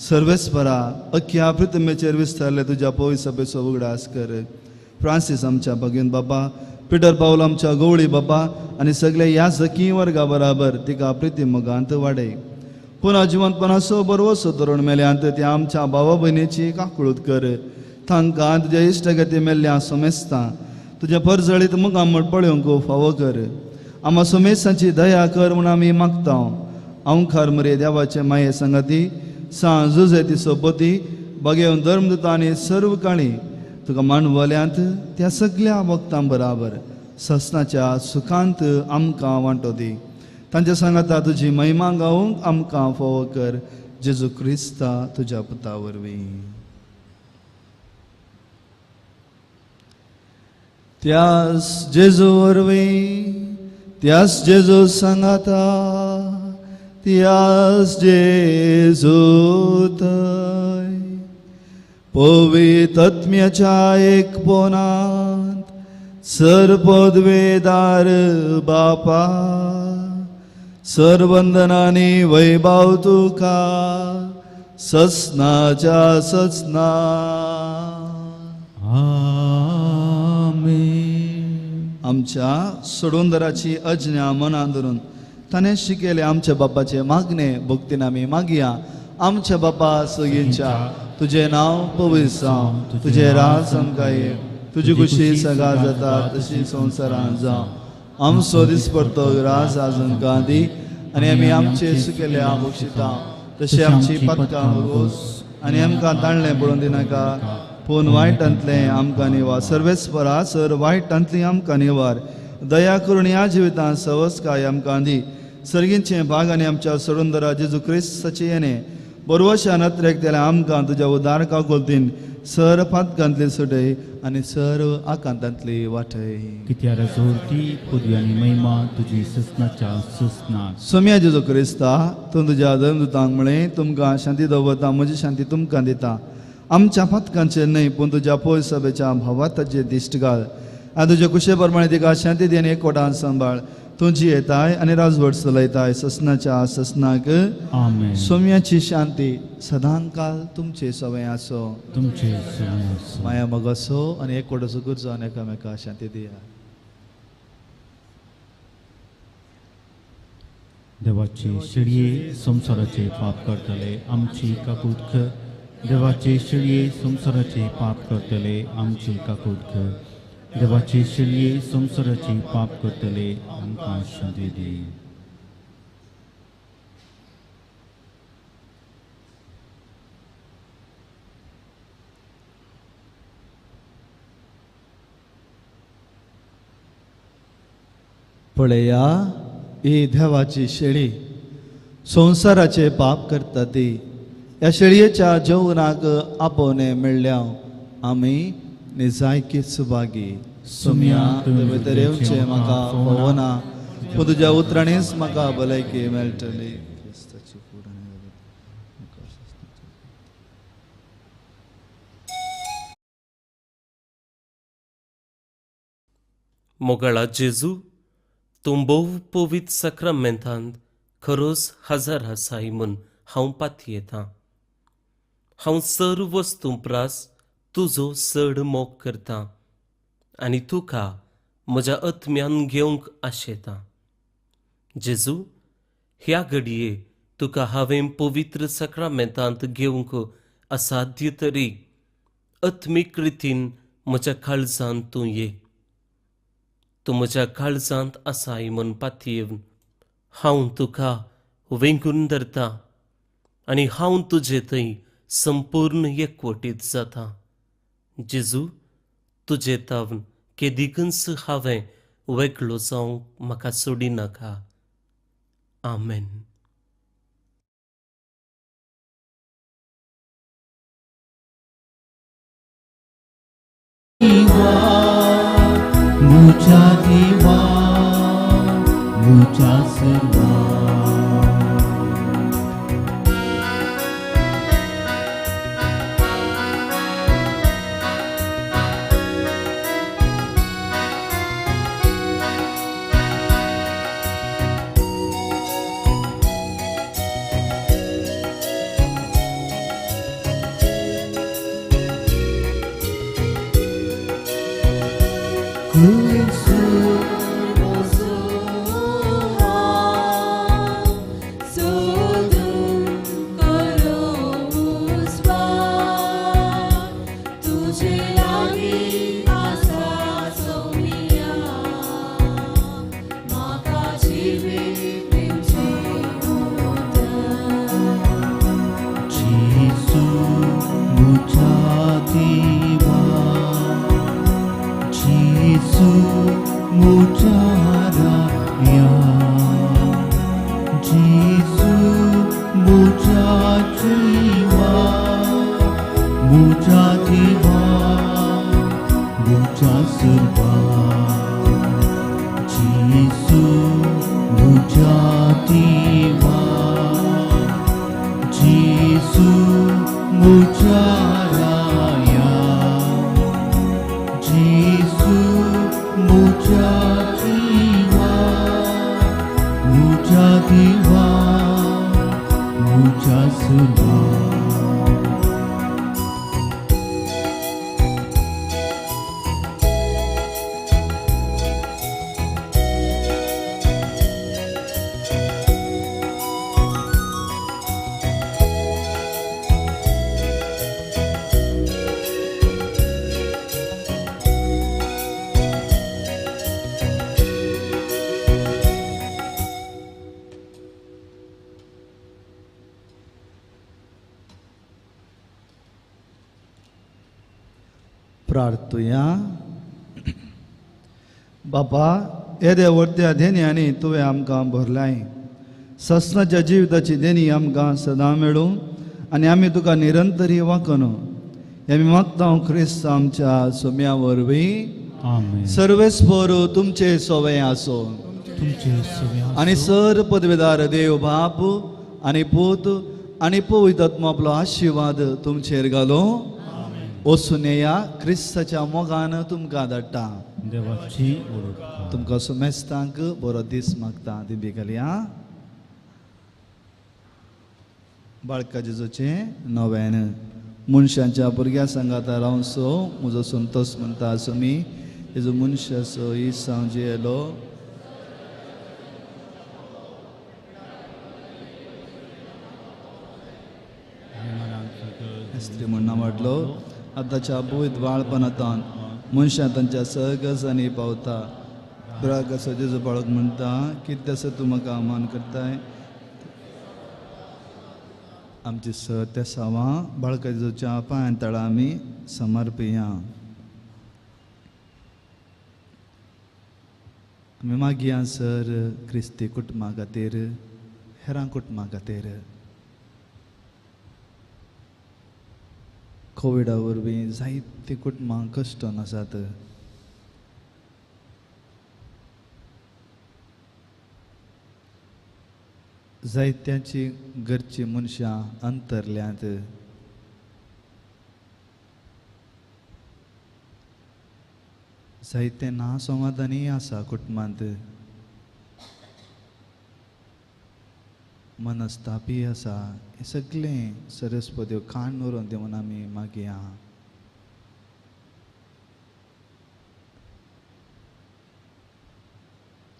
सर्वेस्परा अख्ख्या पृथ्वीचेर विस्तारले तुज्या पवित्र सभेचो उगडास कर. फ्रांसीस आमच्या भगिनी बाबा, पिटर पावल आमच्या गवळी बाबा आनी सगळे ह्या जकी वर्गा बराबर तिका प्रिती मोगांत वाडय. पुन्हा जिवंतपणाचो बरवसो धरून मेल्यांत त्या आमच्या भावा भयणीची काकुळूत कर. तांकां तुज्या इश्टगती मेल्ल्या समेस्ता तुज्या परजळीत मुखामण पळोवंक फावो कर. आमा समेस्तांची दया कर म्हूण आमी मागता. औंखार मरे देवाचे माये संगती सांज जुजे सोबती बगेवन धर्मदूता आनी सर्व काळी तुका मानवल्यांत त्या सगळ्या भक्तां बराबर ससनाच्या सुखांत आमकां वांटो दी. तांच्या सांगाता तुजी महिमा गावूंक आमकां फावो कर. जेजू क्रिस्ता तुज्या पुता वरवीं. त्यास जेजू वरवीं त्यास जेजू सांगाता त्यास जेजू थंय पवित्र आत्म्याच्या एकपणांत सरपदवेदार बापा सरवंदनांनी वैभव तुका ससनाच्या ससना. आमच्या सोडूनदराची अज्ञा मनां धरून ताणें शिकयले आमच्या बापाचे मागणे भक्तीन आमी मागया. आमच्या बापा सगळींच्या तुझे नांव पवित्र जावं, तुझे राज आमकां ये, तुजी खुशी सगा जाता तशी संवसारांत जावं. आमचो दिसपरतो राज आज आमकां दी आनी आमी आमचे सुकेल्या बक्षिता तशी आमची पदकां रोस आनी आमकां ताणलें पडून दिनाका पूण वायटांतलें आमकां निवार. सर्वेस्परा सर वायटांतली आमकां निवार. दया करून ह्या जिवितांत सवस्काय आमकां दी. सर्गींचे भाग आनी आमच्या सोडूनदरा जेजू क्रिस्ताचे येणे बरोवशा नत्रेक तेल्या आमकां तुज्या उदार काकुलतीन सर पातकांतली सुटय आनी सर्व आकांतांतली वाटय. कित्यार जोरती पदवी आनी महिमा तुजी ससनाच्या ससनाक. सोम्या जेजू क्रिस्ता तूं तुज्या धर्मदूतांक म्हळें तुमकां शांती दवरता, म्हजी शांती तुमकां दिता. आमच्या पथकांचे न्हय पूण तुज्या पवित्र सभेच्या भावाताचेर दिश्ट घाल आनी तुजे कुशे प्रमाणे तिका शांती दी आनी एकवटान सांबाळ. तुजी येताय आनी राजवट चलयताय ससनाच्या ससनाक. आमेन. सोम्याची शांती सदां काल तुमचे सवय आसो. तुमचे सवय माया मोग असो आनी एकवटो सुकूर जावन एकामेका शांती दिया. देवाचे शिडये संसाराचे पाप करतले आमची काकूट कर. देवाचे शिडये संसाराचे पाप करतले आमची काकूट कर. देवाचे शिडये संसाराचे पाप करतले आमकां शांती दी. पळया ही देवाची शेळी संसाराचे पाप करता ती. ह्या शेळयेच्या जेवणाक आपोवणे मेळ्ळ्या आमी निजायकी सुभागी. सुम्या तुवें भितर येवचें म्हाका फोवना पूण तुज्या उतरांनीच म्हाका भलायकी मेळटली. क्रिस्ताची कूड आनी मोगळा जेजू तूं भोव पवित्र सक्रामेंतांत खरोच हजर आसाय म्हूण हांव पातयेतां. हांव सर्व वस्तू प्रास तुजो चड मोग करतां आनी तुका म्हज्या आत्म्यान घेवंक आशेतां. जेजू, ह्या घडये तुका हांवें पवित्र सक्रामेंतांत घेवंक असाध्य तरी आत्मीक रितीन म्हज्या काळजांत तूं ये. तूं म्हज्या काळजांत आसाय म्हूण पातयेवन हांव तुका वेंगून धरतां आनी हांव तुजे थंय संपूर्ण एकवटीत जातां. जेजू, तुजे तावन केदिकच हांवें वेगळो जावंक म्हाका सोडिनाका. आमेन. मुझा देवा मुझा सर्वा प्रार्थुया. बापा, येद्या वर्त्या देणयांनी तुवें आमकां भरलाय. ससनाच्या जिविताची देणी आमकां सदां मेळूं आनी आमी तुका निरंतरी वाकून आमी मागता क्रिस्त आमच्या सोम्या वरवीं. आमेन. सर्वेस्पर तुमचे सोवे आसो तुमचे सव्या आनी सर पदवेदार देव बाप आनी पूत आनी पवित्र आत्मा आपलो आशिर्वाद तुमचेर घालो. वचून येया, क्रिस्ताच्या मोगान तुमकां धाडटा. देवाची ओळख. तुमकां सुमेस्तांक बरो दीस मागता. दिबी घालया. बाळका जेजूचें नव्यान मनशांच्या भुरग्या सांगाता रावन सो म्हजो संतोष म्हणटा सुमी हेजो मनशा सो ही सांजे येलो स्त्री म्हणना वाटलो. आतांच्या बुयत बाळपणांतान मनशां तांच्या सहगजांनी पावता. ब्राग असो जेजू बाळक म्हणटा कितें असो तूं म्हाका मान करताय. आमची सर त्या सावां बाळका जेजूच्या पांय तळा आमी समर्पिया. आमी मागया सर क्रिस्ती कुटुंबा खातीर, हेरां कुटुंबा खातीर. कोविडा वरवीं जायती कुटुंबां कश्टान आसात. जायत्यांची घरची मनशां अंतरल्यांत. जायते ना संवादानी आसा कुटुंबांत. मनस्तापी आसा. हे सगळें सरस्वती खाण व्हरून दिवन आमी मागया.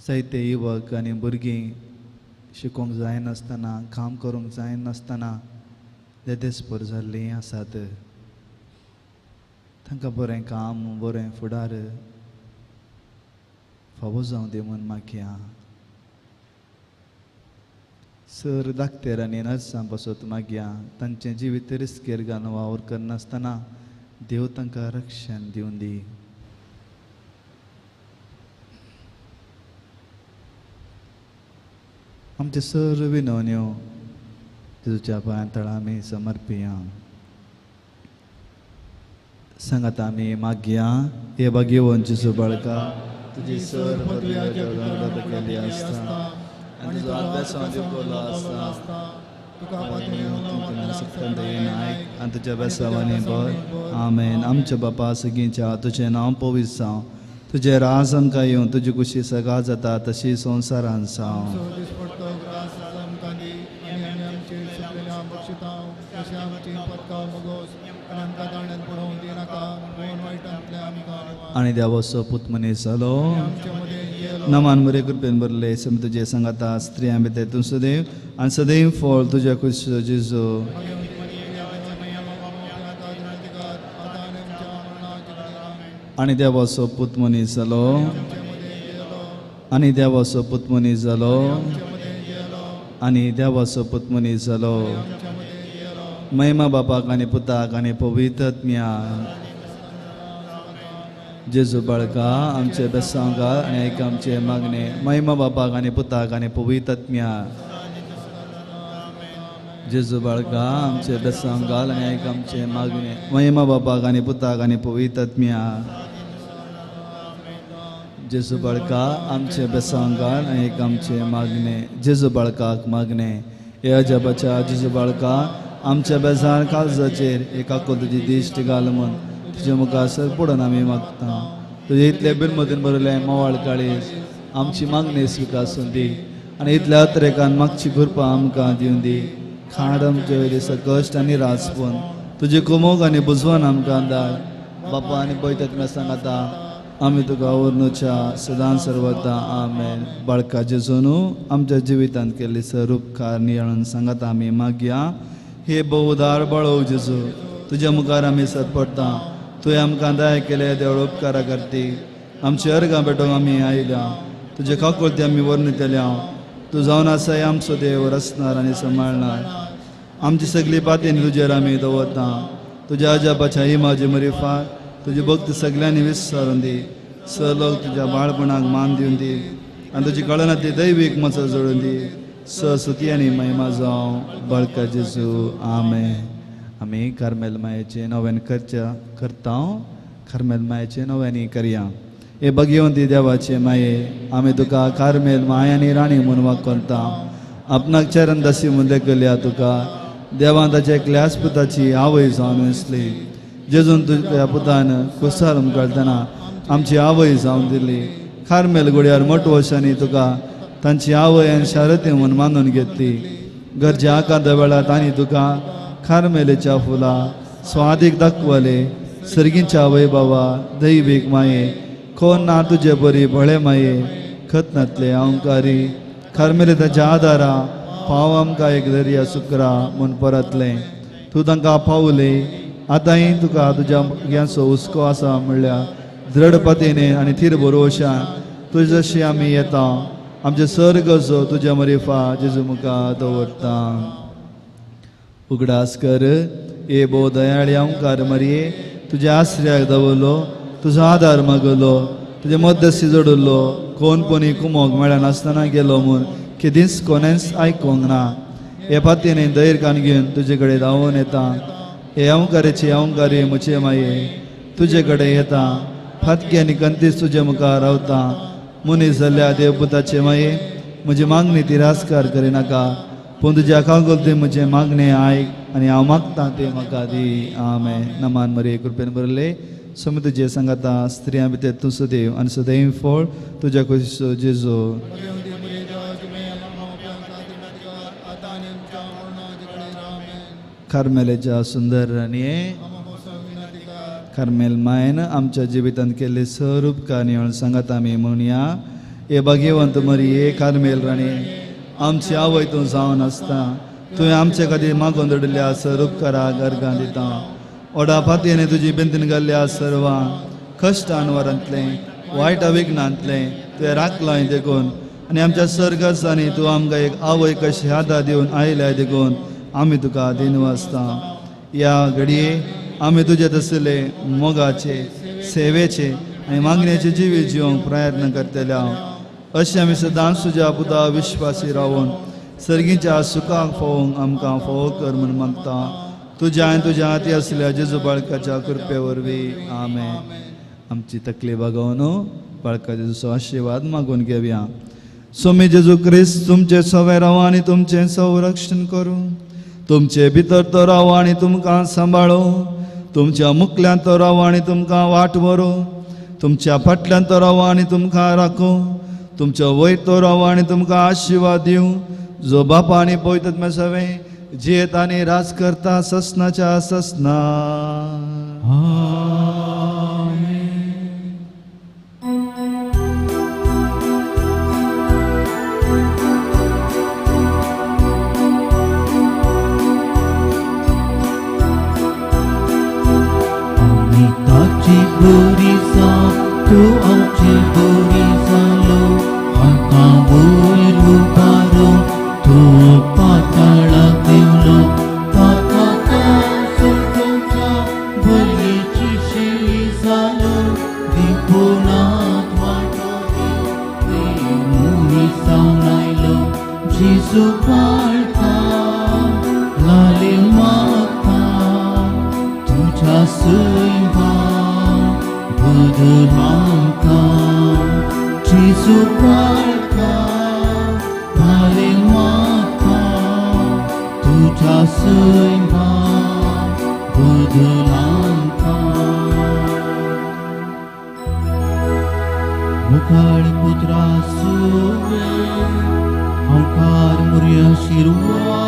जायते युवक आनी भुरगीं शिकोवंक जायनासतना काम करूंक जायनासतना देदेस्पर जाल्लीं आसात. तांकां बरें काम बरें फुडार फावो जावं दी म्हूण मागया. सर धाकटेर आनी नर्सां पासत मागया. तांचें जिवीत रिस्केर घालून वावर करनासतना देव तांकां रक्षण दिवन दी. आमचे सर विनवण्यो जेजूच्या पांयां तळा आमी समर्पिया. सांगात आमी मागया. हे भाग्यवन जेजू बाळका, तुजी सर पदव्याच्या वांगडा केली आसता आनी तुजो अभ्यासांत दिवलो आसता. तुका आनी तुज्या बेसावांनी बर. आमेन. आमच्या बापा सगळींच्या तुजें नांव पवित्र जावं. तुजें राज आमकां येवं. तुजी कुशी सकाळ जाता तशी संवसारांत जावं. आणि देवाचो पूत मनीस जालो. नमान बरे कृपेन भरले सम तुजे सांगाता स्त्रियां भितर तूं सदैव आनी सदैव फळ तुज्या कुशीचो जेजू. आणि देवाचो पूत मनीस जालो. आणि देवाचो पूत मनीस जालो. आणि देवाचो पूत मनीस जालो. महिमा बापाक आनी पुताक आनी पवित्र आत्म्याक. जेजू बाळका आमचे बेसांव घाल आनी आयक आमचे मागणे. महिमा बापाक आनी पुताक आनी पवित्र आत्म्याक. जेजू बाळका आमचे बेसांव घाल आनी आयक आमचे मागणे. महिमा बापाक आनी पुताक आनी पवित्र आत्म्याक. जेजू बाळका आमचे बेसांव घाल आनी आयक आमचे मागणे. जेजू बाळकाक मागणे. हे अजबाच्या जेजू बाळका आमच्या बेजार काळजाचेर एका तुजी दिश्ट घाल म्हूण तुजे मुखार सर पडून आमी मागता. तुजे इतले बिन मदीन बरयले मोवाळ काळीज आमची मागणी स्विकासून दी. आनी इतल्या अत्रेकान मागची कृपा आमकां दिवन दी. खाड आमचे वयले कश्ट आनी राजपून तुजे कुमोग आनी बुजवण आमकां धाड. बापा आनी पळयतात सांगाता आमी तुका ओर्नुच्या सदां सर्वता. आमेन. बाळका जेजूनू आमच्या जिवितांत केल्ली सर उपकार नियाळून सांगाता आमी मागया. हे बहुदार बाळो जेजू तुज्या मुखार आमी सतपडटा. तुवें आमकां दया केले देवळ उपकारा करती. आमची अर्गां भेटोवंक आमी आयल्या. तुजे काकुळती आमी वर्णितल्या. तूं जावन आसाय आमचो देव रचणार आनी सांबाळणार. आमची सगळी पातीन तुजेर आमी दवरता. तुज्या अजापाच्या इमाजी मरिफार तुजी भक्त सगळ्यांनी विस्तारून दी. स लोक तुज्या बाळपणाक मान दिवन दी आनी तुजी कळनातली दैवीक मजत जोडून दी. सुती आनी महिमा जावं बाळका जेजू. आमेन. आमी कार्मेल मायेचे नव्यान करता. कार्मेल मायेचे नव्यानी करया. हे भगवंती देवाचे माये आमी तुका कार्मेल मायानी राणी म्हूण वागता. आपणाक चरण दसी मुले केल्या तुका देवान ताच्या एकल्याच पुताची आवय जावन आसली. जेजून तुज्या पुतान कुसालम करतना आमची आवय जावन दिली. कार्मेल गुड्यार मोठवशांनी तुका तांची आवय आनी शारती म्हूण मानून घेतली. गरजे आकार वेळार तांणी तुका कार्मेलीच्या फुला स्वादीक दाखवले. सर्गींच्या वैभवा दैवीक माये कोण ना तुजे बरी बळे माये. खतनातले अहंकारी कार्मेली ताच्या आदारा पाव आमकां एक दर्या सुकरा म्हूण परतले. तूं तांकां पावले. आतांय तुका तुज्या भुरग्यांचो हुस्को आसा म्हणल्यार दृढपतीने आनी थीर भरोशान तुजे जशी आमी येता. आमचे सर्गजो तुज्या मरिफा जेजू मुखार दवरता. उगडास कर. ए बो दयाळी ओंकार मरिये तुज्या आश्रयाक दवरलो. तुजो आदार मागलो. तुजे मध्यस्थी जोडलो. कोण कोणी कुमोग मेळनासतना गेलो म्हूण केदींच कोणेंच आयकूंक ना. हे पातयेन दैरकान घेवन तुजे कडेन धांवून येता. हे अवंकारेची अवंकारी म्हजे माये तुजे कडेन येता. फातकी आनी कंतीस तुजे मुखार रावता. मनीस जाल्ल्या देवपुताचे माये म्हजी मागणी तिरास्कार करिनाका. पूण तुज्या कागोल ते म्हजे मागणे आयक आनी हांव मागतां ते म्हाका दी आमेन. नमान मरे कृपेन बरले समी तुजे सांगाता स्त्रियां भितर तूं सुदैव आनी सुदैव फळ तुज्या कुशीचो जेजू. कार्मेलेच्या सुंदर राणये, कार्मेल मायन आमच्या जिवितांत केल्ले सर्व उपकार सांगात आमी म्हणया. हे भाग्यवंत मरिये कार्मेल राणी, आमची आवय तूं जावन आसता, तुवें आमचे खातीर मागून दडल्या सर्व उपकाराक अर्गां दिता. ओडा फातयेने तुजी बिंतीन घाल्ल्या सर्वां कश्टान वरांतले वायट विघ्नांतले तुवें राखलां देखून आनी आमच्या सर्गस्थानी तूं आमकां एक आवय कशी हाता दिवन आयल्या देखून आमी तुका दिन वाजता. ह्या घडये आमी तुजे तसले मोगाचे सेवेचे आनी मागणेचे जिवीत जिवंक प्रयत्न करतल्या. अशें आमी सदांच तुज्या पुता विश्वासी रावून सर्गीच्या सुखाक फोवंक आमकां फोव कर म्हूण मागता. तुज्या आनी तुज्या हाती आसल्या जेजू बाळकाच्या कृपे वरवीं आमेन. आमची तकली बागोवन बाळका जेजूचो आशिर्वाद मागून घेवया. सोमी जेजू क्रिस्त तुमचे सवे राव आनी तुमचें संरक्षण करूं. तुमचे भितर तो राव आनी तुमकां सांबाळूं. तुमच्या मुखल्यान तो राव आनी तुमकां वाट व्हरूं. तुमच्या फाटल्यान तो राव आनी तुमकां राखूं. तुमच्या वयर तो राव आनी तुमकां आशिर्वाद दिवं. जो बापा आनी पवित्र सवे जियेत आनी राज करता ससनाच्या ससना. ताची बरी तू आमची बरी जालो. आमकां वयर उबारो तू पाताळाक देवलो. पाताका सुटोवच्या बरयेची शेळी जालो. दिपुणात वाटोवी मुनीसावन आयलो. जेजू बाळका लाले मागता तुझ्या सैमा बदल आमकां. जेजू बाळका लाले मागता तुझ्या सैमा बदल आमकां. मुखार पुत्रा सुवे ओंकार मुर्या शिरवा